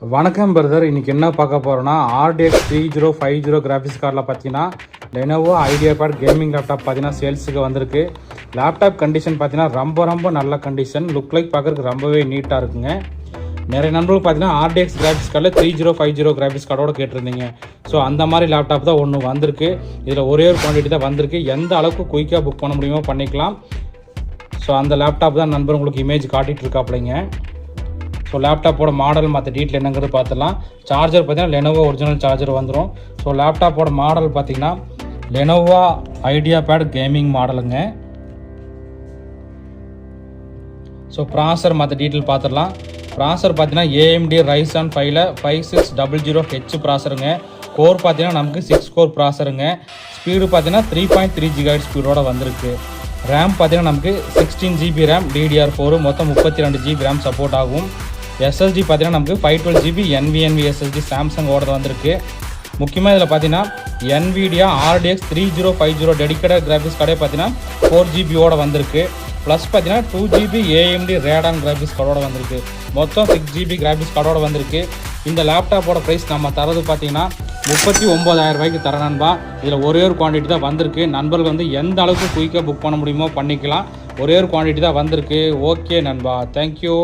வணக்கம் பிரதர். இன்றைக்கி என்ன பார்க்க போகிறோன்னா RTX 3050 கிராஃபிக்ஸ் கார்டில் பார்த்தீங்கன்னா Lenovo IDEPAD கேமிங் லேப்டாப் பார்த்தீங்கன்னா சேல்ஸுக்கு வந்திருக்கு. லேப்டாப் கண்டிஷன் பார்த்தீங்கன்னா ரொம்ப நல்ல கண்டிஷன். லுக் லைக் பார்க்குறதுக்கு ரொம்பவே நீட்டாக இருக்குங்க. நிறைய நண்பர்கள் பார்த்தீங்கன்னா RTX கிராஃபிக்ஸ் கார்டில் 3050 கிராஃபிக்ஸ் கார்டோட கேட்டிருந்தீங்க. ஸோ அந்த மாதிரி லேப்டாப் தான் ஒன்று வந்திருக்கு. இதில் ஒரே ஒரு குவான்டிட்டி தான் வந்திருக்கு. எந்த அளவுக்கு குயிக்காக புக் பண்ண முடியுமோ பண்ணிக்கலாம். ஸோ அந்த லேப்டாப் தான் நண்பர் உங்களுக்கு இமேஜ் காட்டிகிட்டு இருக்காப்பிள்ளைங்க. ஸோ லேப்டாப்போட மாடல் மற்ற டீட்டெயில் என்னங்கிறது பார்த்துலாம். சார்ஜர் பார்த்தீங்கன்னா Lenovo ஒரிஜினல் சார்ஜர் வந்துடும். ஸோ லேப்டாப்போட மாடல் பார்த்தீங்கன்னா Lenovo IDEPAD கேமிங் மாடலுங்க. ஸோ ப்ராசர் மற்ற டீட்டெயில் பார்த்துடலாம். ப்ராசர் பார்த்தீங்கன்னா AMD Ryzen 5ல் 5600H ப்ராசருங்க. கோர் பார்த்தீங்கன்னா நமக்கு 6 கோர் ப்ராசருங்க. ஸ்பீடு பார்த்தீங்கன்னா 3.3 GHz ஸ்பீடோட வந்திருக்கு. ரேம் பார்த்தீங்கன்னா நமக்கு 16 GB ரேம் DDR4 மொத்தம் 32 GB ரேம் சப்போர்ட் ஆகும். SSD பார்த்தீங்கன்னா நமக்கு 512 GB Nvme SSD சாம்சங்கோட வந்திருக்கு. முக்கியமாக இதில் பார்த்தீங்கன்னா Nvidea RTX 3050 டெடிக்கேட்டட் கிராஃபிக்ஸ் கார்டே பார்த்தீங்கன்னா 4 GBயோட வந்திருக்கு. ப்ளஸ் பார்த்தீங்கன்னா 2 GB AMD RADEON கிராஃபிக்ஸ் கார்டோட வந்திருக்கு. மொத்தம் 6 GB கிராஃபிக்ஸ் கார்டோட வந்திருக்கு. இந்த லேப்டாப்போட ப்ரைஸ் நம்ம தரது பார்த்தீங்கன்னா 39,000 ரூபாய்க்கு தர நண்பா. இதில் ஒரே ஒரு குவான்டிட்டி தான் வந்திருக்கு. நண்பர்கள் வந்து எந்த அளவுக்கு குயிக்காக புக் பண்ண முடியுமோ பண்ணிக்கலாம். ஒரே ஒரு குவான்டிட்டி தான் வந்திருக்கு. ஓகே நண்பா, தேங்க்யூ.